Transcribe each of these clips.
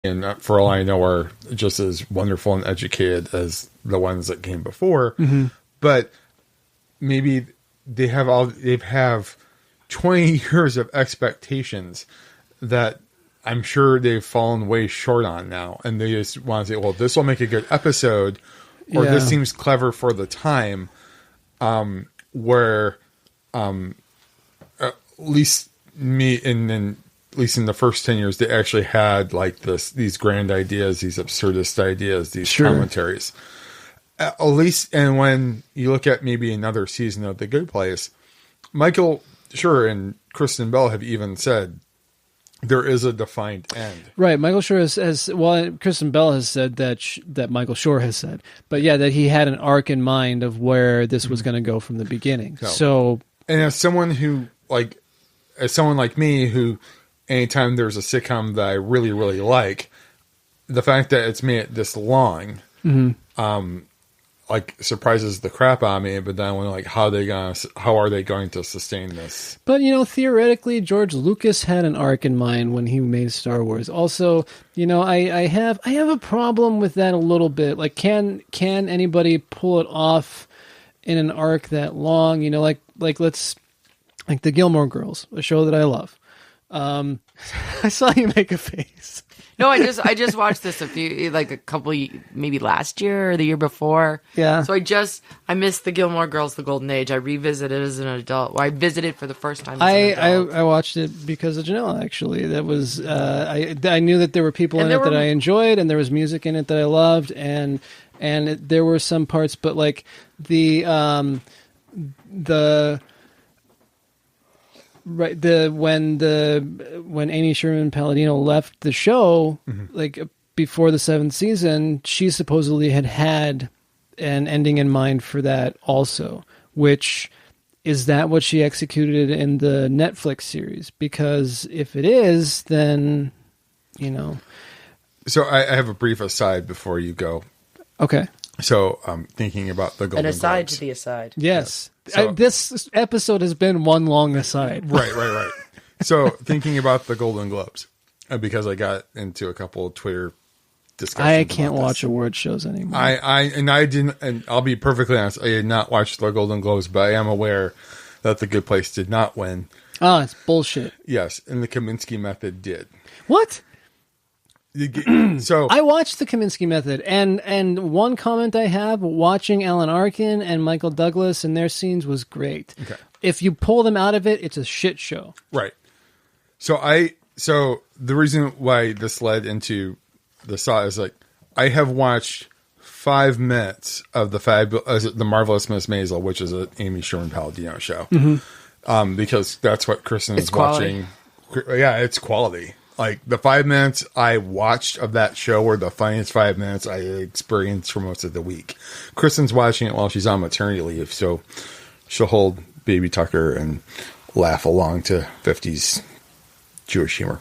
and for all I know are just as wonderful and educated as the ones that came before. Mm-hmm. But maybe they have 20 years of expectations that I'm sure they've fallen way short on now, and they just want to say, well, this will make a good episode, or this seems clever for the time, where at least at least in the first 10 years, they actually had like these grand ideas, these absurdist ideas, these commentaries. At least, and when you look at maybe another season of The Good Place, Michael Schur and Kristen Bell have even said there is a defined end. Right. Michael Schur has well, Kristen Bell has said that Michael Schur has said, but yeah, that he had an arc in mind of where this was going to go from the beginning. So, and as someone like me, who anytime there's a sitcom that I really, really like, the fact that it's made it this long, like surprises the crap out of me. But then when how are they going to sustain this? But theoretically, George Lucas had an arc in mind when he made Star Wars. Also, I have a problem with that a little bit. Like, can anybody pull it off in an arc that long? Like the Gilmore Girls, a show that I love. I saw you make a face. No, I just watched this a couple, maybe last year or the year before. Yeah. So I missed the Gilmore Girls, The Golden Age. I revisited as an adult. Well, I visited for the first time as an adult. I watched it because of Janelle, actually. That was, I knew that there were people in it that I enjoyed, and there was music in it that I loved, and there were some parts, but like when Amy Sherman Palladino left the show, like before the 7th season, she supposedly had an ending in mind for that also, which is that what she executed in the Netflix series? Because if it is, then, So I have a brief aside before you go. Okay. So thinking about the Golden An aside Globes. to the aside. Yes. So, this episode has been one long aside. Right. So thinking about the Golden Globes, because I got into a couple of Twitter discussions. I can't watch award shows anymore. I didn't, and I'll be perfectly honest, I did not watch the Golden Globes, but I am aware that The Good Place did not win. Oh, it's bullshit. Yes, and the Kaminsky Method did. What? So I watched the Kaminsky Method, and one comment I have watching Alan Arkin and Michael Douglas and their scenes was great. Okay. If you pull them out of it, it's a shit show. Right. So the reason why this led into the saw is I have watched 5 minutes of the Marvelous Miss Maisel, which is an Amy Sherman Palladino show, because that's what Kristen is watching. Yeah, it's quality. Like the 5 minutes I watched of that show were the funniest 5 minutes I experienced for most of the week. Kristen's watching it while she's on maternity leave, so she'll hold Baby Tucker and laugh along to 50s Jewish humor.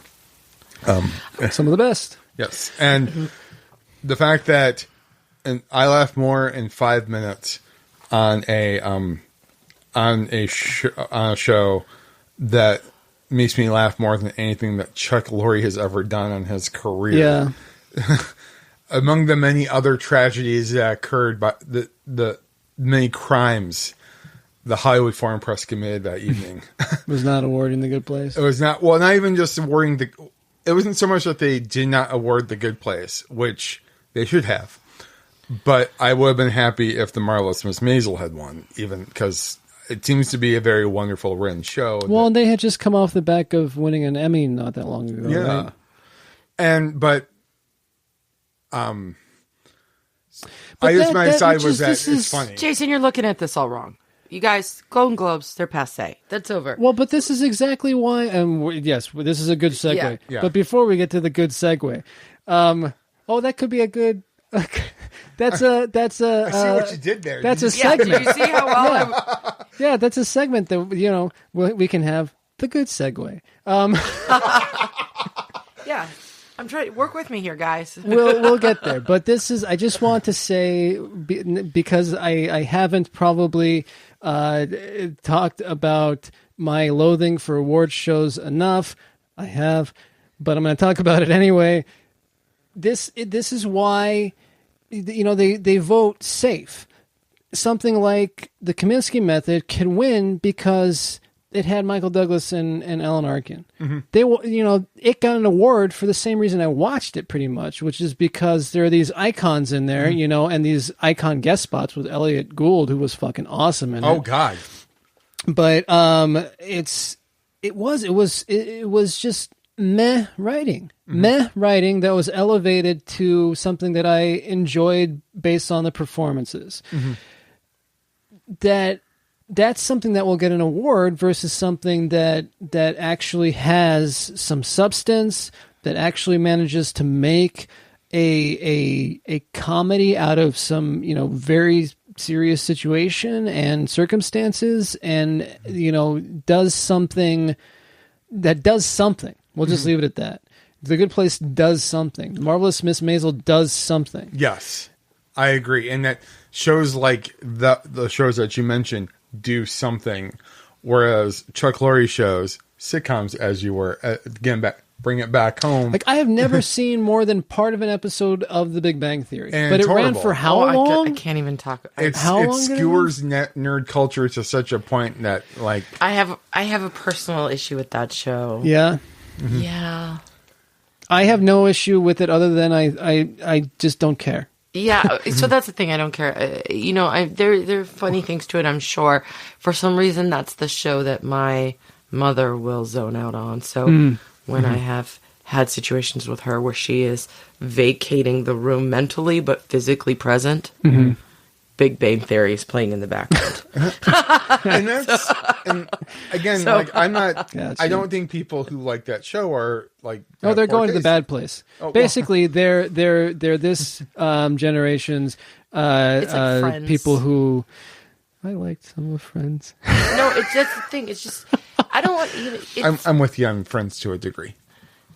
Some of the best. Yes, and the fact that I laugh more in 5 minutes on a show that makes me laugh more than anything that Chuck Lorre has ever done in his career. Yeah. Among the many other tragedies that occurred, by the many crimes the Hollywood Foreign Press committed that evening. Was not awarding The Good Place. It was not, well, not even just awarding it wasn't so much that they did not award The Good Place, which they should have. But I would have been happy if The Marvelous Miss Maisel had won, even because it seems to be a very wonderful written show. Well, they had just come off the back of winning an Emmy not that long ago. Yeah. Right? But I guess my side was that it's funny. Jason, you're looking at this all wrong. You guys, Golden Globes, they're passe. That's over. Well, but this is exactly why. Yes, this is a good segue. Yeah. But before we get to the good segue, that could be a good. That's a. I see what you did there. That's a segment. Did you see how well? Yeah, that's a segment that we can have the good segue. Yeah. I'm trying to work with me here, guys. We'll get there, but this is. I just want to say because I haven't probably talked about my loathing for award shows enough. I have, but I'm going to talk about it anyway. this is why, they vote safe. Something like the Kaminsky Method can win because it had Michael Douglas and Alan Arkin. Mm-hmm. It got an award for the same reason I watched it, pretty much, which is because there are these icons in there, and these icon guest spots with Elliot Gould, who was fucking awesome in it. Oh God! But it was just meh writing. Mm-hmm. Meh writing that was elevated to something that I enjoyed based on the performances. Mm-hmm. That's something that will get an award versus something that actually has some substance, that actually manages to make a comedy out of some, very serious situation and circumstances, and, does something that does something. We'll just leave it at that. The Good Place does something. Marvelous Miss Maisel does something. Yes, I agree. And that shows like the shows that you mentioned do something, whereas Chuck Lorre shows, sitcoms, as you were, bring it back home. Like, I have never seen more than part of an episode of The Big Bang Theory. And but it horrible. ran for how long? I can't even talk. It skewers nerd culture to such a point that, like... I have a personal issue with that show. Yeah? Mm-hmm. Yeah. I have no issue with it other than I just don't care. Yeah, so that's the thing. I don't care. There are funny things to it, I'm sure. For some reason, that's the show that my mother will zone out on. So when I have had situations with her where she is vacating the room mentally but physically present, Big Bang Theory is playing in the background. and again, I'm not. Yeah, I don't think people who like that show are like. Oh, they're going to the bad place. Oh, basically, they're this generation's it's like Friends. People who I liked some of Friends. No, it's just the thing. It's just I don't want. I'm with you on Friends to a degree.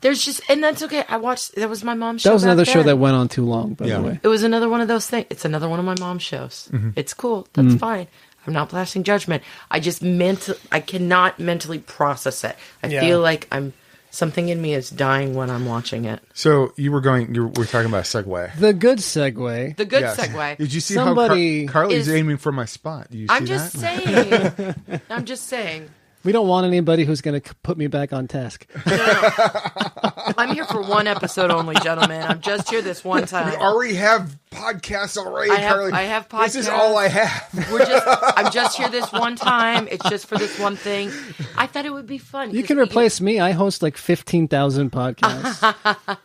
There's just, and that's okay. I watched, that was my mom's show. That was another show that went on too long, by the way. It was another one of those things. It's another one of my mom's shows. Mm-hmm. It's cool. That's fine. I'm not blasting judgment. I just I cannot mentally process it. I feel like something in me is dying when I'm watching it. So we're talking about a segue. The good segue. The good segue. Did you see how Carly's aiming for my spot? Do you see I'm just saying. We don't want anybody who's going to put me back on task. No. I'm here for one episode only, gentlemen. I'm just here this one time. We already have podcasts already, Carly. I have podcasts. This is all I have. I'm just here this one time. It's just for this one thing. I thought it would be fun. You can replace me. I host like 15,000 podcasts.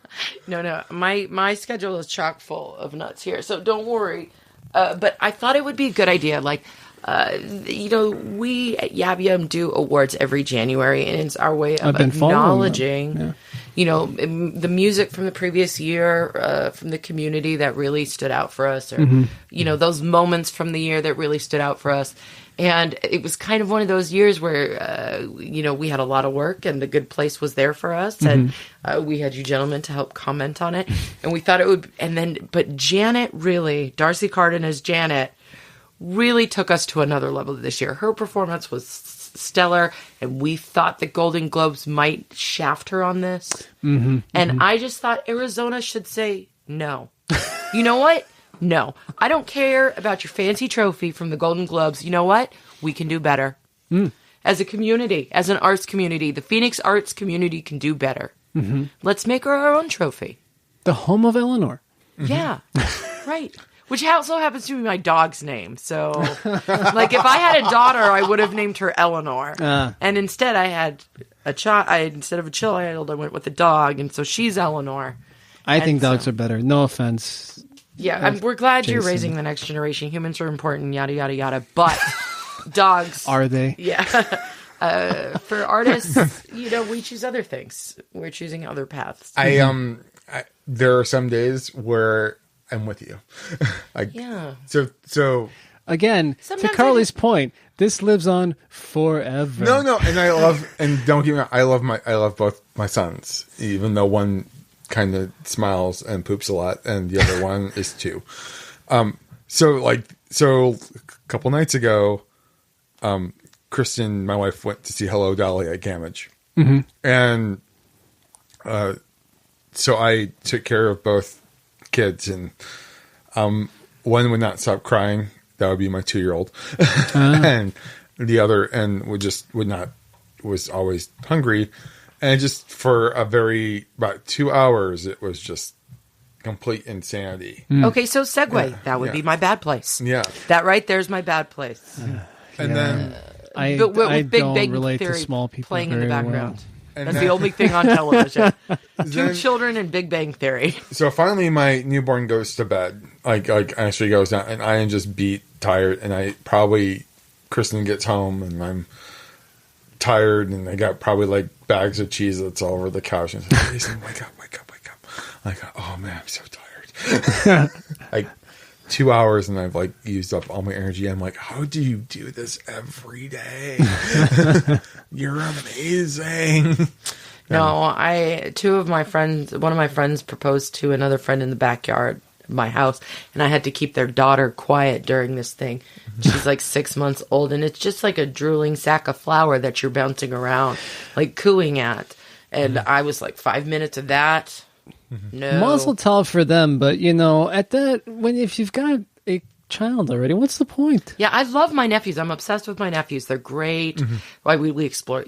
No. My schedule is chock full of nuts here, so don't worry. But I thought it would be a good idea. Like, we at YabYum do awards every January, and it's our way of acknowledging, the music from the previous year, from the community that really stood out for us, or, those moments from the year that really stood out for us. And it was kind of one of those years where, we had a lot of work and The Good Place was there for us. And we had you gentlemen to help comment on it. And we thought it would, but Janet really, Darcy Carden as Janet, really took us to another level this year. Her performance was stellar, and we thought the Golden Globes might shaft her on this. And I just thought Arizona should say no. You know what? No. I don't care about your fancy trophy from the Golden Globes. You know what? We can do better. As a community, as an arts community, the Phoenix arts community can do better. Let's make her our own trophy. The home of Eleanor. Yeah, right. Which also happens to be my dog's name. So, like, if I had a daughter, I would have named her Eleanor. And instead, I had a child. Instead of a child, I went with a dog, and so she's Eleanor. I think dogs are better. No offense. Yeah, we're glad you're raising the next generation. Humans are important, yada yada yada. But dogs are they? Yeah. For artists, we choose other things. We're choosing other paths. There are some days where I'm with you. So again, to Carly's point, this lives on forever. No, and don't get me wrong, I love both my sons, even though one kind of smiles and poops a lot, and the other one is two. So a couple nights ago, Kristen, my wife, went to see Hello Dolly at Gamage, and so I took care of both kids, and one would not stop crying. That would be my 2-year-old, and the other and was always hungry, and just for about 2 hours, it was just complete insanity. Okay, so segue. That would be my bad place. Yeah, that right there's my bad place. And then I Big don't Bang relate Theory to small people playing in very the background. well. That's the only thing on television. Two children and Big Bang Theory. So finally, my newborn goes to bed. Like actually goes down, and I am just beat, tired, and Kristen gets home, and I'm tired, and I got probably like bags of Cheez-Its all over the couch, and says, "Jason, wake up!" I go, "Oh man, I'm so tired." Like 2 hours, and I've like used up all my energy. I'm like, "How do you do this every day? You're amazing." No, one of my friends proposed to another friend in the backyard of my house, and I had to keep their daughter quiet during this thing. She's like 6 months old, and it's just like a drooling sack of flour that you're bouncing around, like cooing at. And I was like, 5 minutes of that. No. Mazel tov for them, but at that, if you've got a child already, what's the point? Yeah, I love my nephews. I'm obsessed with my nephews. They're great. Why we explore,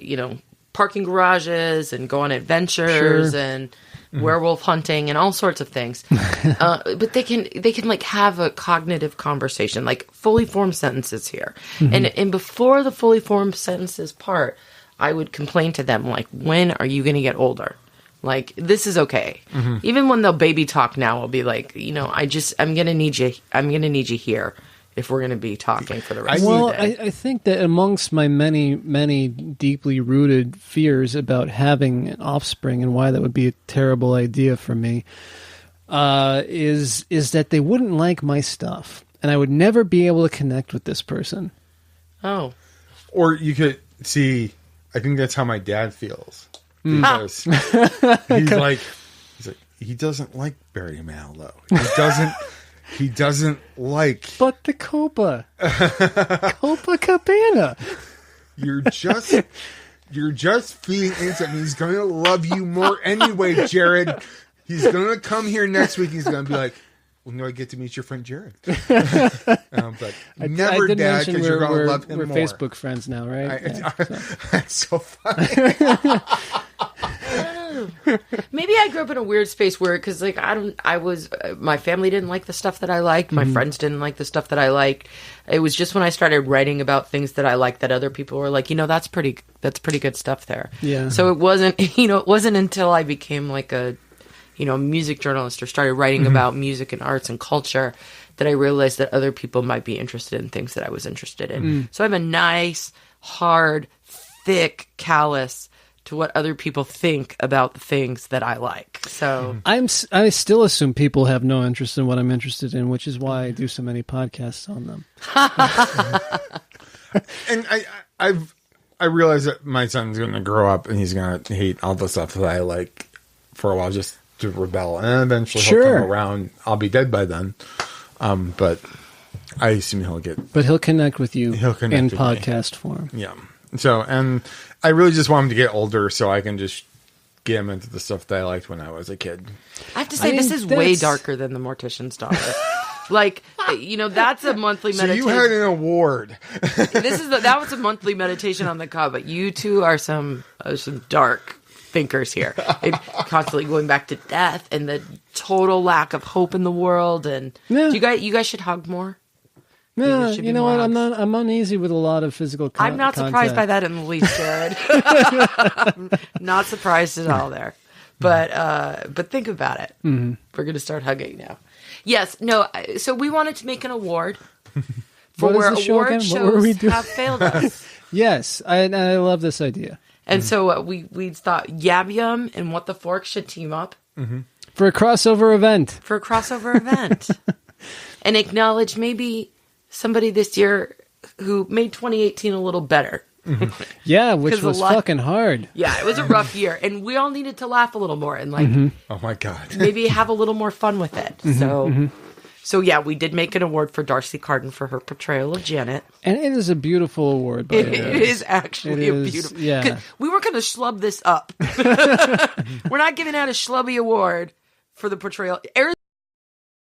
parking garages and go on adventures and werewolf hunting and all sorts of things. But they can like have a cognitive conversation, like fully formed sentences here. And before the fully formed sentences part, I would complain to them like, when are you going to get older? Like, this is okay. Even when they'll baby talk now, I'll be like, I'm going to need you here if we're going to be talking for the rest of the day. I think that amongst my many, many deeply rooted fears about having an offspring and why that would be a terrible idea for me is that they wouldn't like my stuff, and I would never be able to connect with this person. Oh. Or you could see, I think that's how my dad feels. Because he's like, he doesn't like Barry Manilow. He doesn't like. But the Copacabana. You're just feeding into him. He's going to love you more anyway, Jared. He's going to come here next week. He's going to be like, well, no, I get to meet your friend Jared. But never, Dad, because you're going to love him more. We're Facebook friends now, right? That's so funny. Maybe I grew up in a weird space where, because like my family didn't like the stuff that I liked. My friends didn't like the stuff that I liked. It was just when I started writing about things that I liked that other people were like, that's pretty good stuff there. Yeah. So it wasn't until I became like a, music journalist or started writing about music and arts and culture that I realized that other people might be interested in things that I was interested in. So I have a nice, hard, thick callus to what other people think about the things that I like. So I still assume people have no interest in what I'm interested in, which is why I do so many podcasts on them. And I realize that my son's going to grow up and he's going to hate all the stuff that I like for a while, just to rebel, and eventually he'll come around. I'll be dead by then, but I assume he'll connect with you in podcast form. Yeah. So, and I really just want him to get older so I can just get him into the stuff that I liked when I was a kid. I have to say, this is way darker than The Mortician's Daughter. Like, that's a monthly meditation. So you had an award. That was a monthly meditation on the cob, but you two are some dark thinkers here. Constantly going back to death and the total lack of hope in the world. And you guys should hug more. No, you know what? I'm uneasy with a lot of physical contact. I'm not surprised by that in the least, Jared. I'm not surprised at all there. But think about it. We're going to start hugging now. Yes, no. So we wanted to make an award for where award shows have failed us. Yes, I love this idea. And so we thought YabYum and What the Fork should team up for a crossover event. And acknowledge maybe somebody this year who made 2018 a little better. Yeah, which was fucking hard. Yeah, it was a rough year, and we all needed to laugh a little more and oh my god, maybe have a little more fun with it. So So yeah, we did make an award for Darcy Carden for her portrayal of Janet. And it is a beautiful award, by the way. It is actually beautiful. Yeah. We were going to schlub this up. We're not giving out a schlubby award for the portrayal.